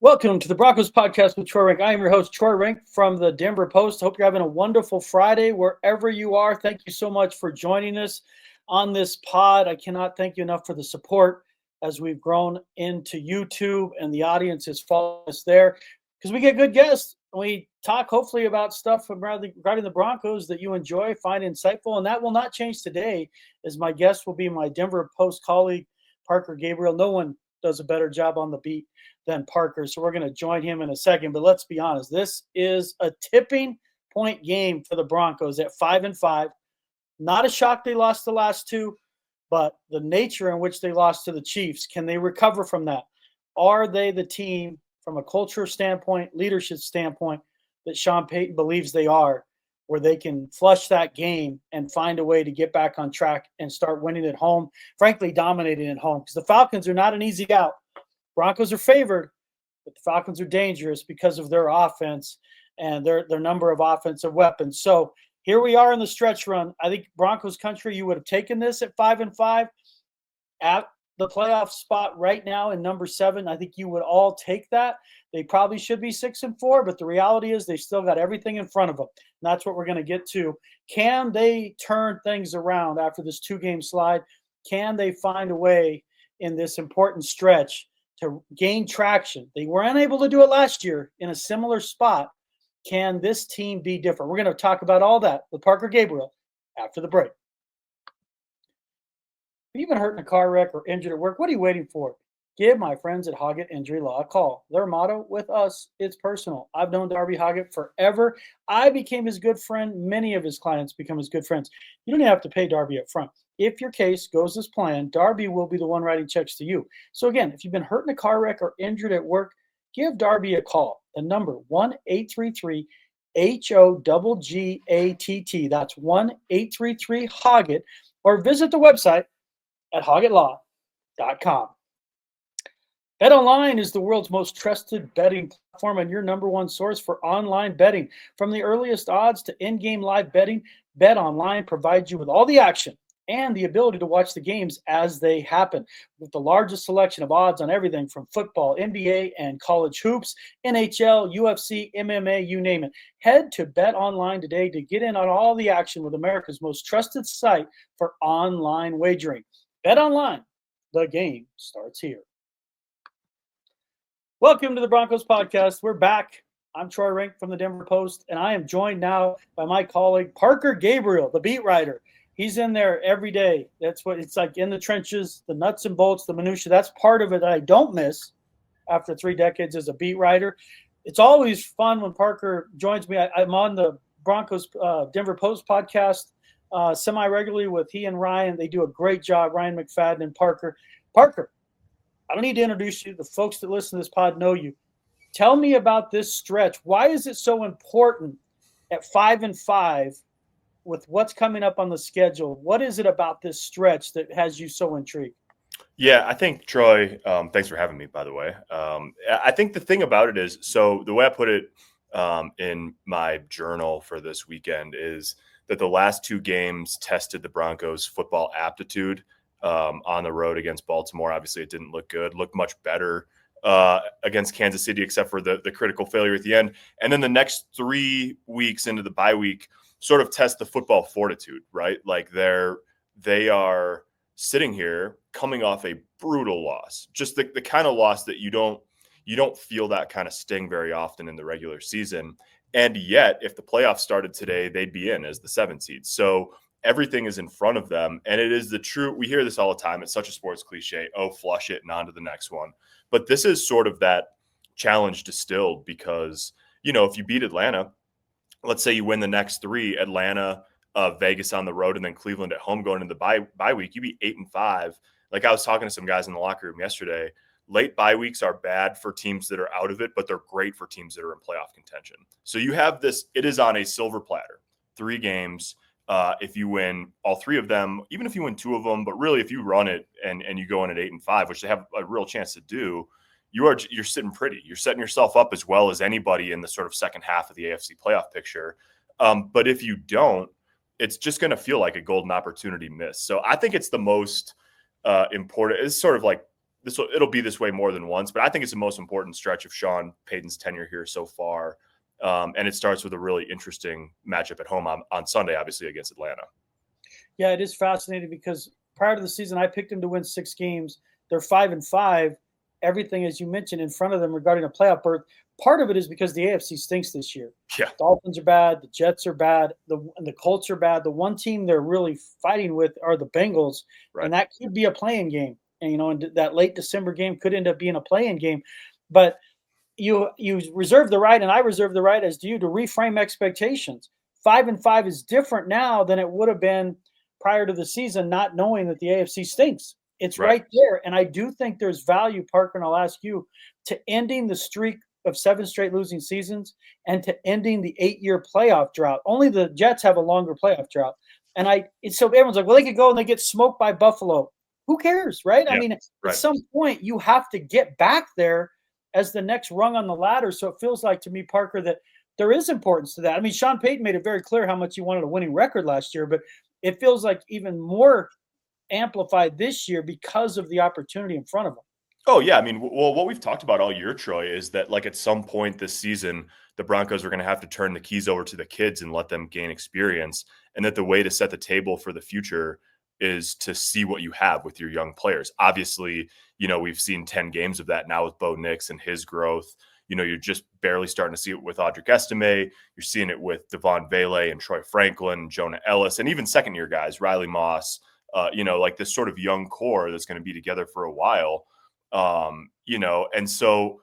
Welcome to the Broncos podcast with Troy Renck. I am your host, Troy Renck from the Denver Post. Hope you're having a wonderful Friday wherever you are. Thank you so much for joining us on this pod. I cannot thank you enough for the support as we've grown into YouTube and the audience is following us there because we get good guests. We talk hopefully about stuff regarding the Broncos that you enjoy, find insightful, and that will not change today as my guest will be my Denver Post colleague, Parker Gabriel. No one does a better job on the beat than Parker, so we're going to join him in a second. But let's be honest, this is a tipping point game for the Broncos at 5-5. Not a shock they lost the last two, but the nature in which they lost to the Chiefs, can they recover from that? Are they the team from a culture standpoint, leadership standpoint, that Sean Payton believes they are, where they can flush that game and find a way to get back on track and start winning at home, frankly, dominating at home? Because the Falcons are not an easy out. Broncos are favored, but the Falcons are dangerous because of their offense and their number of offensive weapons. So here we are in the stretch run. I think Broncos country, you would have taken this at 5-5 at the playoff spot right now in number 7. I think you would all take that. They probably should be 6-4, but the reality is they've still got everything in front of them. And that's what we're going to get to. Can they turn things around after this 2-game slide? Can they find a way in this important stretch to gain traction? They were unable to do it last year in a similar spot. Can this team be different? We're going to talk about all that with Parker Gabriel after the break. Have you been hurt in a car wreck or injured at work? What are you waiting for? Give my friends at Hoggett Injury Law a call. Their motto, with us, it's personal. I've known Darby Hoggett forever. I became his good friend. Many of his clients become his good friends. You don't have to pay Darby up front. If your case goes as planned, Darby will be the one writing checks to you. So again, if you've been hurt in a car wreck or injured at work, give Darby a call. The number 1-833-HOGGATT. That's 1-833-HOGGET. Or visit the website at hoggettlaw.com. BetOnline is the world's most trusted betting platform and your number one source for online betting. From the earliest odds to in-game live betting, BetOnline provides you with all the action and the ability to watch the games as they happen. With the largest selection of odds on everything from football, NBA, and college hoops, NHL, UFC, MMA, you name it. Head to BetOnline today to get in on all the action with America's most trusted site for online wagering. BetOnline, the game starts here. Welcome to the Broncos podcast. We're back. I'm Troy Renck from the Denver Post, and I am joined now by my colleague, Parker Gabriel, the beat writer. He's in there every day. That's what it's like, in the trenches, the nuts and bolts, the minutia. That's part of it that I don't miss after 3 decades as a beat writer. It's always fun when Parker joins me. I'm on the Broncos Denver Post podcast semi-regularly with he and Ryan. They do a great job, Ryan McFadden and Parker. Parker, I don't need to introduce you. The folks that listen to this pod know you. Tell me about this stretch. Why is it so important at 5-5 with what's coming up on the schedule? What is it about this stretch that has you so intrigued? Yeah, I think, Troy, thanks for having me, by the way. I think the thing about it is, so the way I put it in my journal for this weekend is that the last 2 games tested the Broncos' football aptitude on the road against Baltimore. Obviously, it didn't look good. Looked much better against Kansas City, except for the critical failure at the end. And then the next 3 weeks into the bye week sort of test the football fortitude, right? Like they are sitting here coming off a brutal loss, just the kind of loss that you don't feel that kind of sting very often in the regular season. And yet, if the playoffs started today, they'd be in as the 7th seed. So everything is in front of them. And it is the true, we hear this all the time. It's such a sports cliche. Oh, flush it and on to the next one. But this is sort of that challenge distilled because, if you beat Atlanta, let's say you win the next 3, Atlanta, Vegas on the road, and then Cleveland at home going into the bye week, you be 8-5. Like I was talking to some guys in the locker room yesterday, late bye weeks are bad for teams that are out of it, but they're great for teams that are in playoff contention. So you have this, it is on a silver platter, 3 games. If you win all 3 of them, even if you win 2 of them, but really if you run it and you go in at 8-5, which they have a real chance to do, you're sitting pretty. You're setting yourself up as well as anybody in the sort of second half of the AFC playoff picture. But if you don't, it's just going to feel like a golden opportunity miss. So I think it's the most important. It's sort of like it'll be this way more than once, but I think it's the most important stretch of Sean Payton's tenure here so far. And it starts with a really interesting matchup at home on Sunday, obviously against Atlanta. Yeah, it is fascinating because prior to the season, I picked them to win 6 games. They're 5-5. Everything, as you mentioned, in front of them regarding a playoff berth. Part of it is because the AFC stinks this year. Yeah. Dolphins are bad. The Jets are bad. The Colts are bad. The one team they're really fighting with are the Bengals, Right. and that could be a play-in game. And and that late December game could end up being a play-in game. But you reserve the right, and I reserve the right, as do you, to reframe expectations. 5-5 is different now than it would have been prior to the season, not knowing that the AFC stinks. It's right there. And I do think there's value, Parker, and I'll ask you, to ending the streak of 7 straight losing seasons and to ending the 8-year playoff drought. Only the Jets have a longer playoff drought. And so everyone's like, well, they could go and they get smoked by Buffalo. Who cares, right? Yeah, I mean, at some point, you have to get back there as the next rung on the ladder. So it feels like to me, Parker, that there is importance to that. I mean, Sean Payton made it very clear how much he wanted a winning record last year, but it feels like even more amplified this year because of the opportunity in front of them. Oh, yeah. I mean, well, what we've talked about all year, Troy, is that like at some point this season, the Broncos are going to have to turn the keys over to the kids and let them gain experience. And that the way to set the table for the future is to see what you have with your young players. Obviously, we've seen 10 games of that now with Bo Nix and his growth. You're just barely starting to see it with Audric Estime. You're seeing it with Devon Vele and Troy Franklin, Jonah Ellis, and even second-year guys, Riley Moss, like this sort of young core that's going to be together for a while. And so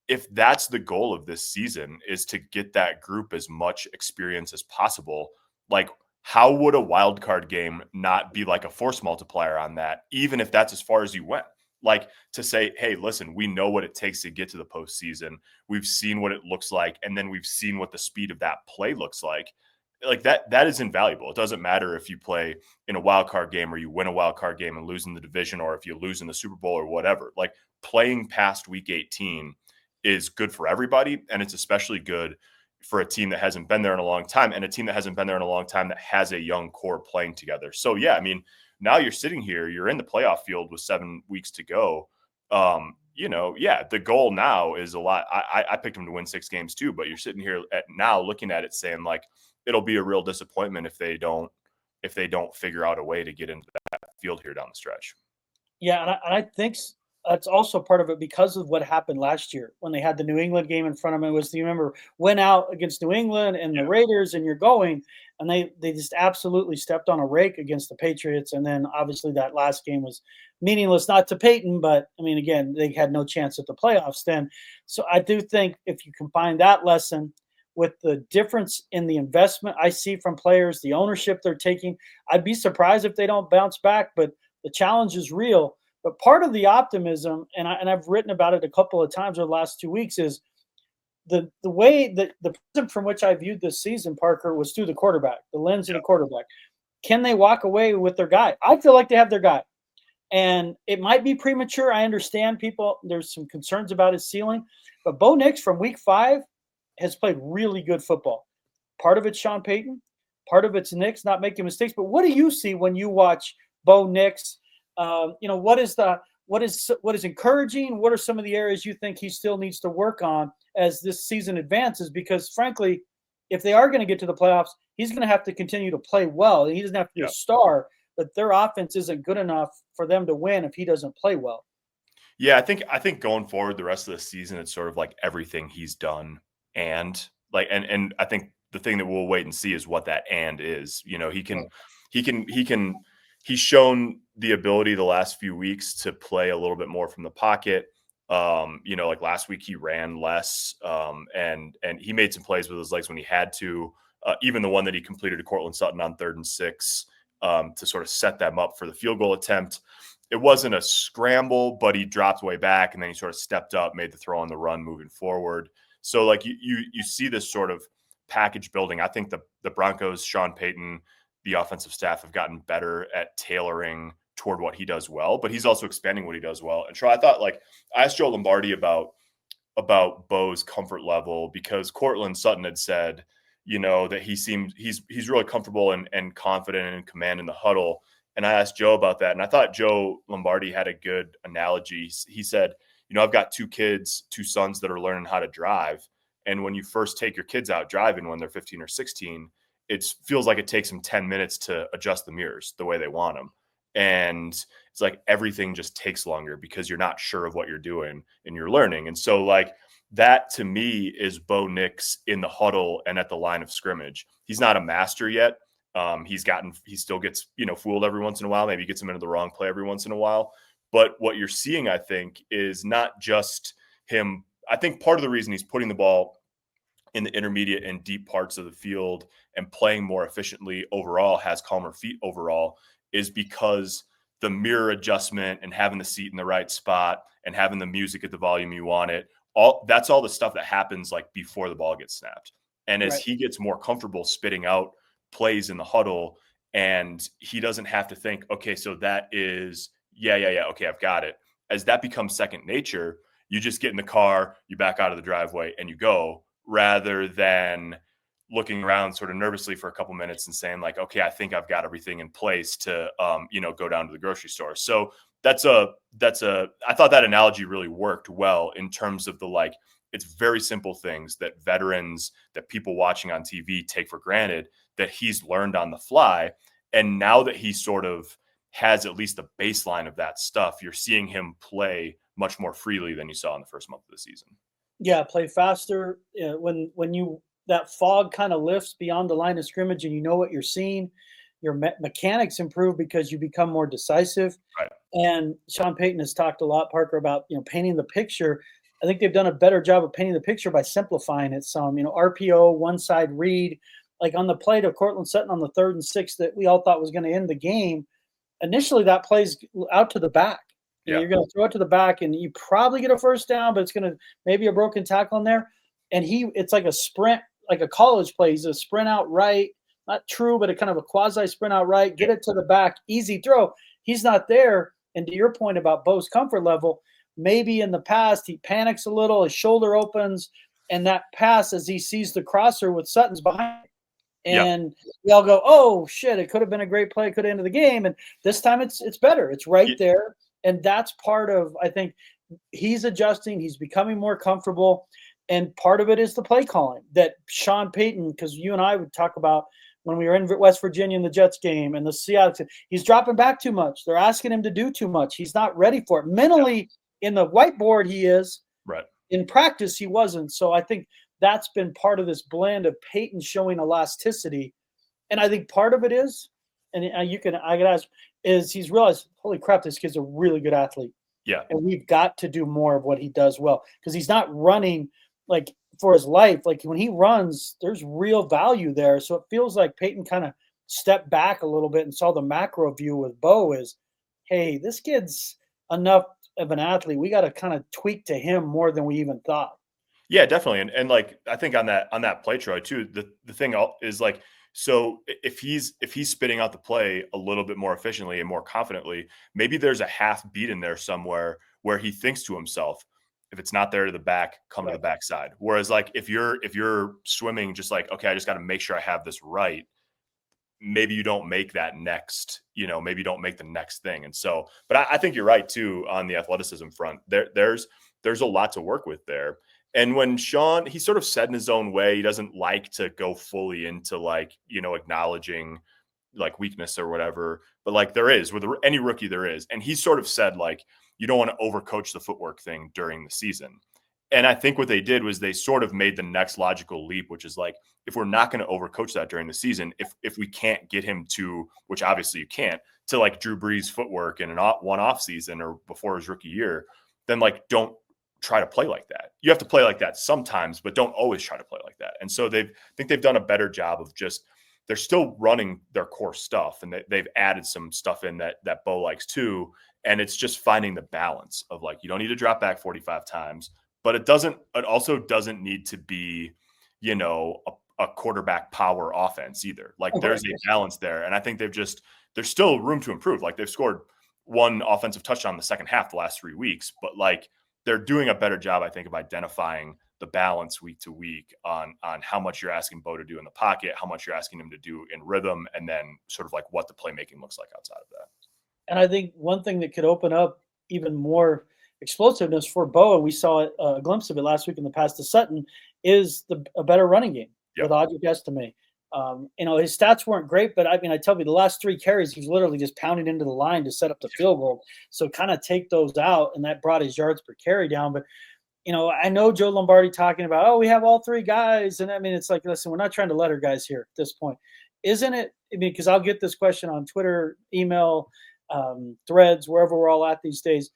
if that's the goal of this season, is to get that group as much experience as possible, like how would a wild card game not be like a force multiplier on that, even if that's as far as you went? Like to say, hey, listen, we know what it takes to get to the postseason. We've seen what it looks like, and then we've seen what the speed of that play looks like. Like that is invaluable. It doesn't matter if you play in a wild card game or you win a wild card game and lose in the division, or if you lose in the Super Bowl or whatever. Like playing past week 18 is good for everybody, and it's especially good for a team that hasn't been there in a long time, and a team that hasn't been there in a long time that has a young core playing together. So yeah, I mean, now you're sitting here, you're in the playoff field with 7 weeks to go. The goal now is a lot. I picked them to win 6 games too, but you're sitting here now looking at it saying like, it'll be a real disappointment if they don't figure out a way to get into that field here down the stretch. Yeah, and I think that's also part of it because of what happened last year when they had the New England game in front of them. You remember, went out against New England and the Raiders, and you're going, and they just absolutely stepped on a rake against the Patriots. And then obviously that last game was meaningless, not to Peyton, but I mean, again, they had no chance at the playoffs then. So I do think if you combine that lesson with the difference in the investment I see from players, the ownership they're taking, I'd be surprised if they don't bounce back, but the challenge is real. But part of the optimism, and I've written about it a couple of times over the last 2 weeks, is the way that the prism from which I viewed this season, Parker, was through the quarterback, the lens of the quarterback. Can they walk away with their guy? I feel like they have their guy. And it might be premature. I understand there's some concerns about his ceiling. But Bo Nix from week 5 has played really good football. Part of it's Sean Payton. Part of it's Nix not making mistakes. But what do you see when you watch Bo Nix? What is encouraging? What are some of the areas you think he still needs to work on as this season advances? Because frankly, if they are going to get to the playoffs, he's going to have to continue to play well. He doesn't have to be a star, but their offense isn't good enough for them to win if he doesn't play well. Yeah, I think going forward the rest of the season, it's sort of like everything he's done, and I think the thing that we'll wait and see is what that and is. He's shown the ability the last few weeks to play a little bit more from the pocket. Like last week he ran less, and he made some plays with his legs when he had to. Even the one that he completed to Cortland Sutton on 3rd and 6 to sort of set them up for the field goal attempt. It wasn't a scramble, but he dropped way back, and then he sort of stepped up, made the throw on the run moving forward. So like you see this sort of package building. I think the Broncos, Sean Payton, the offensive staff have gotten better at tailoring toward what he does well, but he's also expanding what he does well. And I thought, like, I asked Joe Lombardi about Bo's comfort level, because Cortland Sutton had said, that he's really comfortable and confident and in command in the huddle. And I asked Joe about that. And I thought Joe Lombardi had a good analogy. He said, I've got two sons that are learning how to drive. And when you first take your kids out driving when they're 15 or 16, it feels like it takes them 10 minutes to adjust the mirrors the way they want them. And it's like everything just takes longer because you're not sure of what you're doing and you're learning. And so like that to me is Bo Nix in the huddle and at the line of scrimmage. He's not a master yet. He still gets, fooled every once in a while. Maybe he gets him into the wrong play every once in a while. But what you're seeing, I think, is not just him. I think part of the reason he's putting the ball in the intermediate and deep parts of the field and playing more efficiently overall, has calmer feet overall, is because the mirror adjustment and having the seat in the right spot and having the music at the volume you want it, that's all the stuff that happens like before the ball gets snapped. And as he gets more comfortable spitting out plays in the huddle, and he doesn't have to think, okay, so that is, okay, I've got it. As that becomes second nature, you just get in the car, you back out of the driveway and you go, rather than looking around sort of nervously for a couple minutes and saying like, okay, I think I've got everything in place to, go down to the grocery store. So I thought that analogy really worked well in terms of it's very simple things that veterans, that people watching on TV take for granted, that he's learned on the fly. And now that he sort of has at least the baseline of that stuff, you're seeing him play much more freely than you saw in the first month of the season. Yeah, play faster. When that fog kind of lifts beyond the line of scrimmage and you know what you're seeing, your mechanics improve because you become more decisive. Right. And Sean Payton has talked a lot, Parker, about painting the picture. I think they've done a better job of painting the picture by simplifying it some. RPO, one side read, like on the play to Cortland Sutton on the 3rd and 6 that we all thought was going to end the game. Initially, that plays out to the back. You're going to throw it to the back, and you probably get a first down, but it's going to maybe a broken tackle in there. And it's like a sprint, like a college play. He's a sprint out right, not true, but a kind of a quasi sprint out right. Get it to the back, easy throw. He's not there. And to your point about Bo's comfort level, maybe in the past he panics a little, his shoulder opens, and that pass as he sees the crosser with Sutton's behind. And we all go, oh shit, it could have been a great play, could have ended the game. And this time it's better. It's right there. And that's part of, I think, he's adjusting. He's becoming more comfortable. And part of it is the play calling that Sean Payton, because you and I would talk about when we were in West Virginia in the Jets game and the Seattle, he's dropping back too much. They're asking him to do too much. He's not ready for it. Mentally, in the whiteboard, he is. Right. In practice, he wasn't. So I think that's been part of this blend of Payton showing elasticity. And I think part of it is, and I could ask, is he's realized, holy crap, this kid's a really good athlete. Yeah. And we've got to do more of what he does well, because he's not running like for his life. Like when he runs, there's real value there. So it feels like Peyton kind of stepped back a little bit and saw the macro view with Bo is, hey, this kid's enough of an athlete. We got to kind of tweak to him more than we even thought. Yeah, definitely. And like, I think on that play, Troy, too, the thing is like, so if he's spitting out the play a little bit more efficiently and more confidently, maybe there's a half beat in there somewhere where he thinks to himself, if it's not there to the back, come to the backside. Whereas like if you're swimming just like, okay, I just got to make sure I have this right, maybe you don't make that next, maybe you don't make the next thing. And so, but I think you're right too on the athleticism front. There's a lot to work with there. And when Sean, he sort of said in his own way, he doesn't like to go fully into like, acknowledging like weakness or whatever, but like there is with any rookie there is. And he sort of said like, you don't want to overcoach the footwork thing during the season. And I think what they did was they sort of made the next logical leap, which is like, if we're not going to overcoach that during the season, if we can't get him to, which obviously you can't, to like Drew Brees footwork in one off season or before his rookie year, then like, don't try to play like that. You have to play like that sometimes, but don't always try to play like that. And so I think they've done a better job of just, they're still running their core stuff, and they've added some stuff in that Bo likes too. And it's just finding the balance of like, you don't need to drop back 45 times, but it also doesn't need to be, a quarterback power offense either. Like there's a balance there. And I think there's still room to improve. Like they've scored one offensive touchdown in the second half the last 3 weeks, but like, they're doing a better job, I think, of identifying the balance week to week on how much you're asking Bo to do in the pocket, how much you're asking him to do in rhythm, and then sort of like what the playmaking looks like outside of that. And I think one thing that could open up even more explosiveness for Bo, and we saw a glimpse of it last week in the pass to Sutton, is a better running game with Audric Estime. His stats weren't great, but I mean, I tell you, the last 3 carries, he's literally just pounding into the line to set up the field goal. So kind of take those out, and that brought his yards per carry down. But, I know Joe Lombardi talking about, oh, we have all 3 guys. And I mean, it's like, listen, we're not trying to let our guys here at this point. Isn't it? I mean, because I'll get this question on Twitter, email, threads, wherever we're all at these days.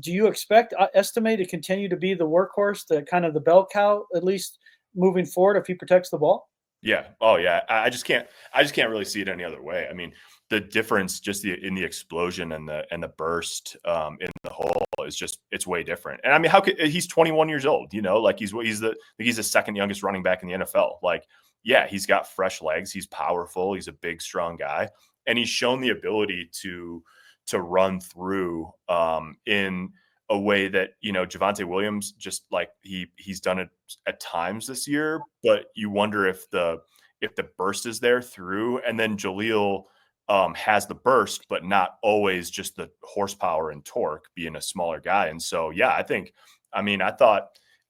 Do you expect Estime to continue to be the workhorse, the kind of the bell cow, at least moving forward, if he protects the ball? Yeah. Oh, yeah. I just can't really see it any other way. I mean, the difference just in the explosion and the burst in the hole is it's way different. And I mean, he's 21 years old, like he's the second youngest running back in the NFL. Like, yeah, he's got fresh legs. He's powerful. He's a big, strong guy. And he's shown the ability to run through in a way that, Javonte Williams, just like he's done it at times this year, but you wonder if the burst is there through, and then Jaleel has the burst, but not always just the horsepower and torque, being a smaller guy. And so, yeah,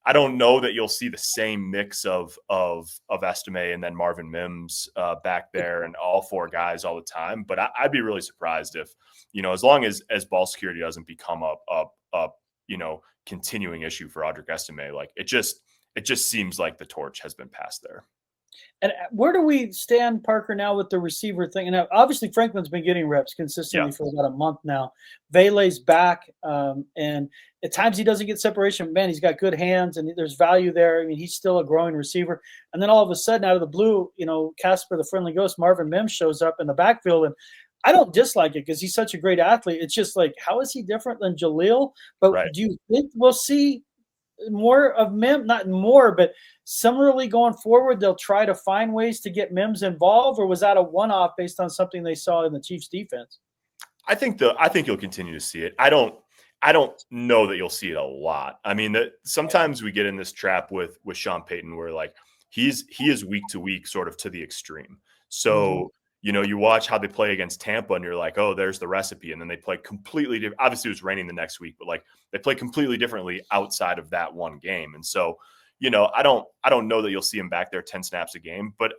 I don't know that you'll see the same mix of Estime and then Marvin Mims back there and all 4 guys all the time. But I'd be really surprised if, as long as ball security doesn't become a continuing issue for Audric Estime, like it just seems like the torch has been passed there. And where do we stand, Parker, now with the receiver thing? And obviously Franklin's been getting reps consistently for about a month now. Vele's back, and at times he doesn't get separation. Man, he's got good hands, and there's value there. I mean, he's still a growing receiver. And then all of a sudden, out of the blue, Casper the Friendly Ghost, Marvin Mims shows up in the backfield, and I don't dislike it because he's such a great athlete. It's just like, how is he different than Jaleel? But do you think we'll see more of Mims? Not more, but similarly going forward, they'll try to find ways to get Mims involved, or was that a one-off based on something they saw in the Chiefs defense? I think you'll continue to see it. I don't know that you'll see it a lot. I mean, sometimes we get in this trap with Sean Payton where like he is week to week sort of to the extreme. So you watch how they play against Tampa and you're like, oh, there's the recipe. And then they play completely different. Obviously it was raining the next week, but like they play completely differently outside of that one game. And so, I don't know that you'll see him back there 10 snaps a game, but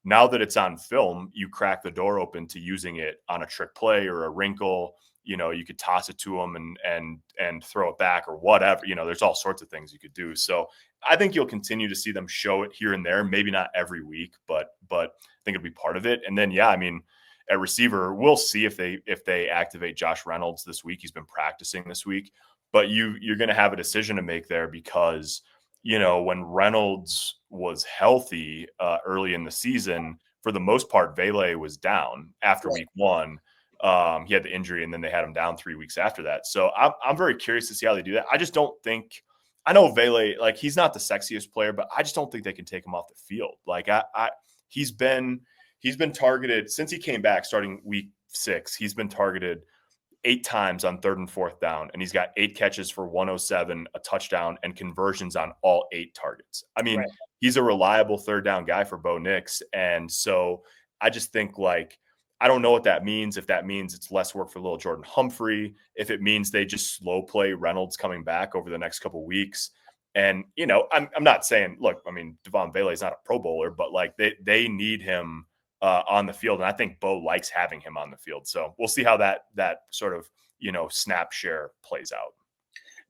now that it's on film, you crack the door open to using it on a trick play or a wrinkle. You could toss it to him and throw it back or whatever. There's all sorts of things you could do. So I think you'll continue to see them show it here and there, maybe not every week, but I think it'll be part of it. And then, yeah, I mean, at receiver, we'll see if they activate Josh Reynolds this week. He's been practicing this week, but you're going to have a decision to make there because, when Reynolds was healthy early in the season, for the most part, Vele was down after week 1. He had the injury, and then they had him down 3 weeks after that. So I'm very curious to see how they do that. I just don't think – I know Vele, like, he's not the sexiest player, but I just don't think they can take him off the field. Like, he's been targeted – since he came back starting week 6, he's been targeted 8 times on 3rd and 4th down, and he's got 8 catches for 107, a touchdown, and conversions on all 8 targets. I mean, he's a reliable 3rd down guy for Bo Nix, and so I just think, like, I don't know what that means. If that means it's less work for little Jordan Humphrey, if it means they just slow play Reynolds coming back over the next couple of weeks. And, I'm not saying, look, I mean, Devon Vele is not a Pro Bowler, but like they need him on the field. And I think Bo likes having him on the field. So we'll see how that sort of, snap share plays out.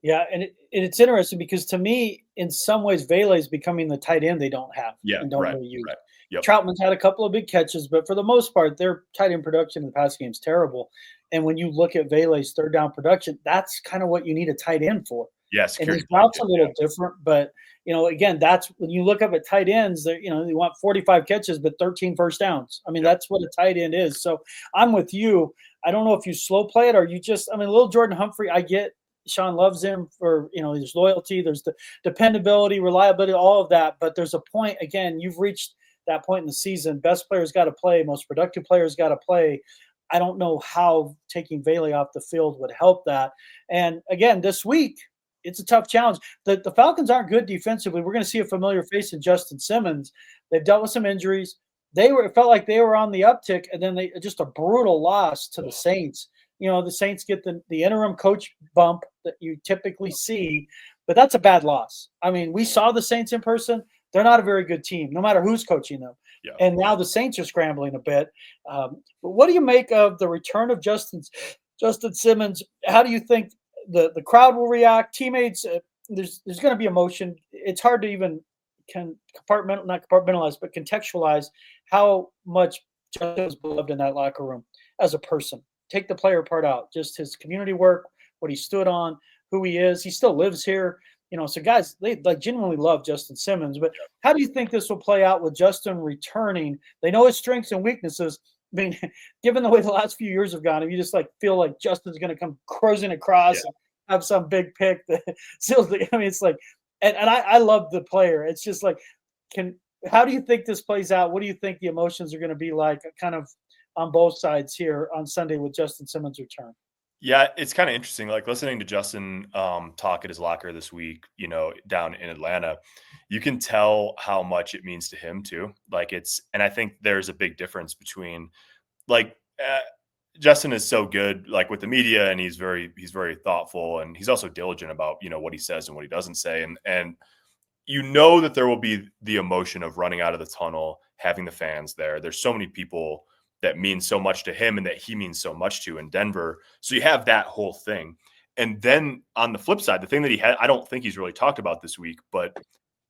Yeah. And it's interesting because to me, in some ways, Vele is becoming the tight end they don't have. And don't really use. Right. Yep. Troutman's had a couple of big catches, but for the most part, their tight end production in the pass game is terrible. And when you look at Vele's 3rd down production, that's kind of what you need a tight end for. Yes. And his routes a little different, but again, that's when you look up at tight ends, they want 45 catches, but 13 first downs. I mean, that's what a tight end is. So I'm with you. I don't know if you slow play it or you just, little Jordan Humphrey, I get Sean loves him for, there's loyalty, there's the dependability, reliability, all of that. But there's a point, again, you've reached that point in the season. Best players got to play. Most productive players got to play. I don't know how taking Vele off the field would help that. And again, this week, it's a tough challenge. The Falcons aren't good defensively. We're going to see a familiar face in Justin Simmons. They've dealt with some injuries. It felt like they were on the uptick, and then they just a brutal loss to the Saints. The Saints get the interim coach bump that you typically see, but that's a bad loss. I mean, we saw the Saints in person. They're not a very good team, no matter who's coaching them. Yeah. And now the Saints are scrambling a bit. But what do you make of the return of Justin Simmons? How do you think the crowd will react? Teammates, there's going to be emotion. It's hard to even not compartmentalize, but contextualize how much Justin was beloved in that locker room as a person. Take the player part out, just his community work, what he stood on, who he is. He still lives here. So guys, they genuinely love Justin Simmons. But how do you think this will play out with Justin returning? They know his strengths and weaknesses. I mean, given the way the last few years have gone, if you just feel like Justin's going to come cruising across and have some big pick that seals the, I mean, it's like, and I love the player. It's just like, how do you think this plays out? What do you think the emotions are going to be like, kind of on both sides here on Sunday with Justin Simmons' return? Yeah, it's kind of interesting. Listening to Justin talk at his locker this week, down in Atlanta, you can tell how much it means to him too. And I think there's a big difference between Justin is so good, with the media, and he's very thoughtful, and he's also diligent about, what he says and what he doesn't say. And that there will be the emotion of running out of the tunnel, having the fans there. There's so many people that means so much to him and that he means so much to in Denver. So you have that whole thing. And then on the flip side, the thing that he had, I don't think he's really talked about this week, but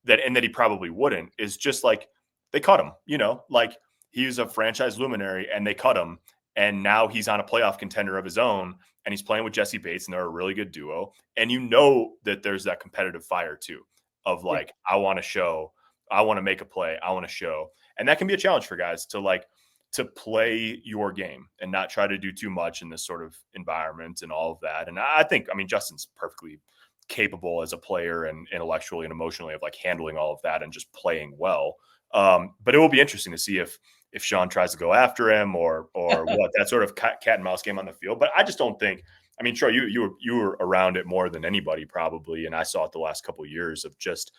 that he probably wouldn't, is just they cut him, he's a franchise luminary and they cut him. And now he's on a playoff contender of his own, and he's playing with Jesse Bates, and they're a really good duo. And that there's that competitive fire too of I want to show, I want to make a play, I want to show. And that can be a challenge for guys to play your game and not try to do too much in this sort of environment and all of that. And I think, Justin's perfectly capable as a player and intellectually and emotionally of handling all of that and just playing well. But it will be interesting to see if Sean tries to go after him or what, that sort of cat and mouse game on the field. But I just don't think, Troy, you were around it more than anybody probably. And I saw it the last couple of years of just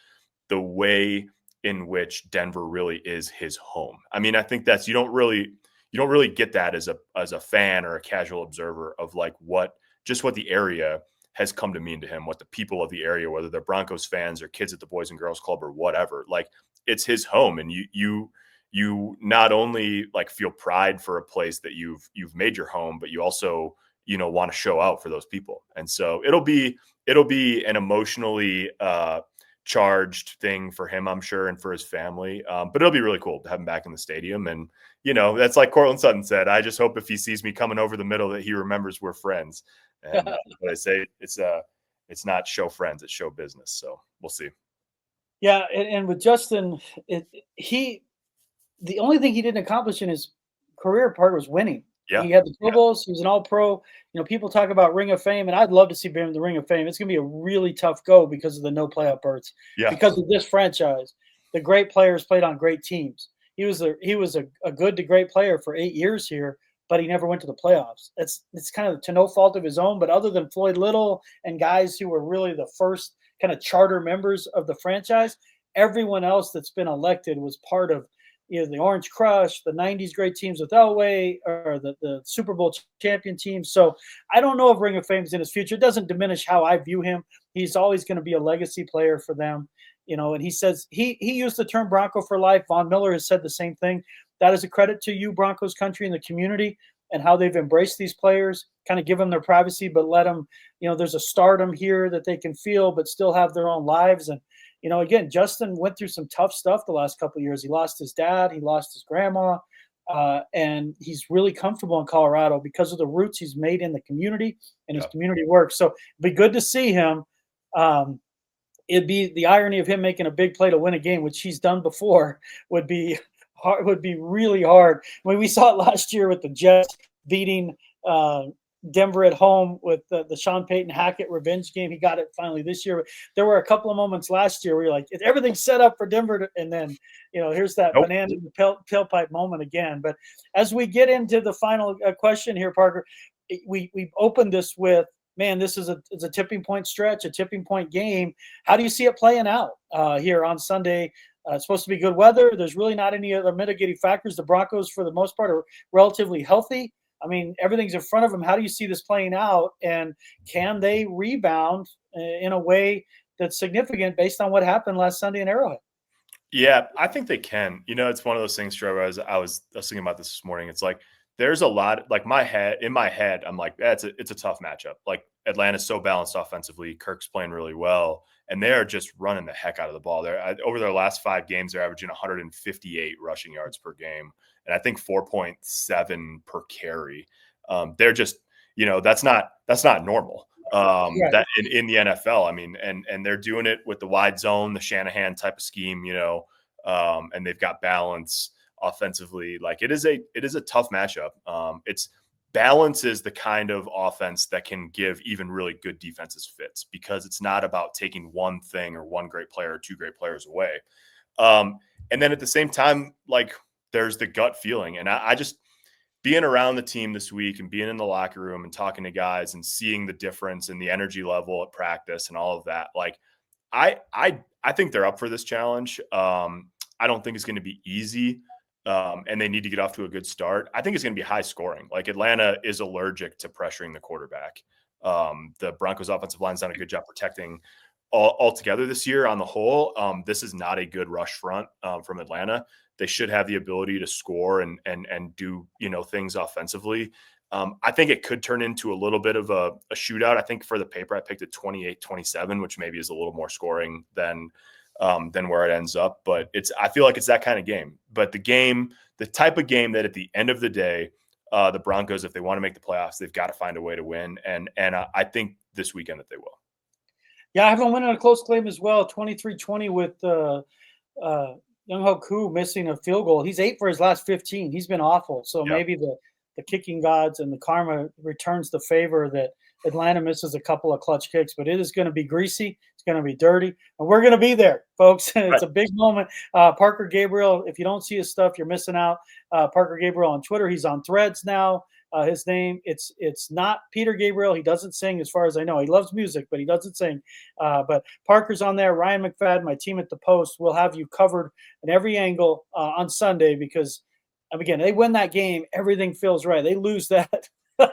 the way in which Denver really is his home. I think that's, you don't really get that as a fan or a casual observer of what the area has come to mean to him, what the people of the area, whether they're Broncos fans or kids at the Boys and Girls Club or whatever, it's his home. And you not only feel pride for a place that you've made your home, but you also, want to show out for those people. And so it'll be an emotionally, charged thing for him, I'm sure, and for his family. But it'll be really cool to have him back in the stadium. And, that's like Cortland Sutton said, I just hope if he sees me coming over the middle that he remembers we're friends. And what I say, it's not show friends, it's show business. So we'll see. Yeah. And with Justin, the only thing he didn't accomplish in his career part was winning. Yeah. He had the Pro Bowls. He was an All-Pro. People talk about Ring of Fame, and I'd love to see him in the Ring of Fame. It's going to be a really tough go because of the no playoff berths. Yeah. Because of this franchise, the great players played on great teams. He was a good to great player for 8 years here, but he never went to the playoffs. It's kind of to no fault of his own. But other than Floyd Little and guys who were really the first kind of charter members of the franchise, everyone else that's been elected was part of the Orange Crush, the 90s great teams with Elway, or the Super Bowl champion teams. So I don't know if Ring of Fame is in his future. It doesn't diminish how I view him. He's always going to be a legacy player for them. And he says he used the term Bronco for life. Von Miller has said the same thing. That is a credit to you, Broncos country, and the community, and how they've embraced these players, kind of give them their privacy, but let them, there's a stardom here that they can feel, but still have their own lives. And again, Justin went through some tough stuff the last couple of years. He lost his dad. He lost his grandma. And he's really comfortable in Colorado because of the roots he's made in the community and his community work. So it'd be good to see him. It'd be the irony of him making a big play to win a game, which he's done before, would be hard, would be really hard. We saw it last year with the Jets beating Denver at home with the Sean Payton Hackett revenge game. He got it finally this year. There were a couple of moments last year where you're like, everything's set up for Denver. And then, here's that banana in the tailpipe moment again. But as we get into the final question here, Parker, we opened this with man, this is a tipping point stretch, a tipping point game. How do you see it playing out here on Sunday? It's supposed to be good weather. There's really not any other mitigating factors. The Broncos, for the most part, are relatively healthy. I mean, everything's in front of them. How do you see this playing out? And can they rebound in a way that's significant based on what happened last Sunday in Arrowhead? Yeah, I think they can. It's one of those things, Trevor. I was thinking about this morning. It's like there's a lot. Like in my head, I'm like, it's a tough matchup. Like Atlanta's so balanced offensively. Kirk's playing really well, and they're just running the heck out of the ball. They're over their last 5 games, they're averaging 158 rushing yards per game, and I think 4.7 per carry. They're just, that's not normal. Right. That in the NFL, I mean, and they're doing it with the wide zone, the Shanahan type of scheme, and they've got balance offensively. Like it is a tough matchup. It's balance is the kind of offense that can give even really good defenses fits, because it's not about taking one thing or one great player or 2 great players away. And then at the same time, like there's the gut feeling, and I just, being around the team this week and being in the locker room and talking to guys and seeing the difference in the energy level at practice and all of that, like I think they're up for this challenge. I don't think it's going to be easy, and they need to get off to a good start. I think it's going to be high scoring. Like Atlanta is allergic to pressuring the quarterback. The Broncos offensive line's done a good job protecting altogether this year on the whole. This is not a good rush front from Atlanta. They should have the ability to score and do, things offensively. I think it could turn into a little bit of a shootout. I think for the paper, I picked it 28-27, which maybe is a little more scoring than where it ends up. But I feel like it's that kind of game. But the type of game that at the end of the day, the Broncos, if they want to make the playoffs, they've got to find a way to win. And I think this weekend that they will. Yeah, I have them winning a close game as well, 23-20 with Younghoe Koo missing a field goal. He's 8 for his last 15. He's been awful. So maybe the kicking gods and the karma returns the favor that Atlanta misses a couple of clutch kicks, but it is going to be greasy. It's going to be dirty, and we're going to be there, folks. It's a big moment. Parker Gabriel, if you don't see his stuff, you're missing out. Parker Gabriel on Twitter. He's on Threads now. His name, it's not Peter Gabriel. He doesn't sing, as far as I know. He loves music, but he doesn't sing. But Parker's on there. Ryan McFadden, my team at the Post, will have you covered in every angle on Sunday, because, again, they win that game, everything feels right. They lose that. I'm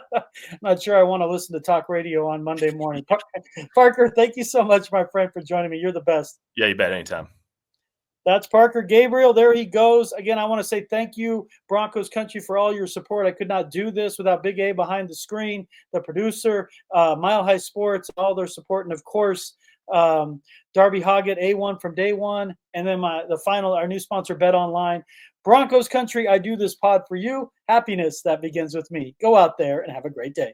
not sure I want to listen to talk radio on Monday morning. Parker, thank you so much, my friend, for joining me. You're the best. Yeah, you bet. Anytime. That's Parker Gabriel. There he goes. Again, I want to say thank you, Broncos country, for all your support. I could not do this without Big A behind the screen, the producer, Mile High Sports, all their support, and of course, Darby Hoggett, A1 from day one, and then our new sponsor, Bet Online. Broncos country, I do this pod for you. Happiness that begins with me. Go out there and have a great day.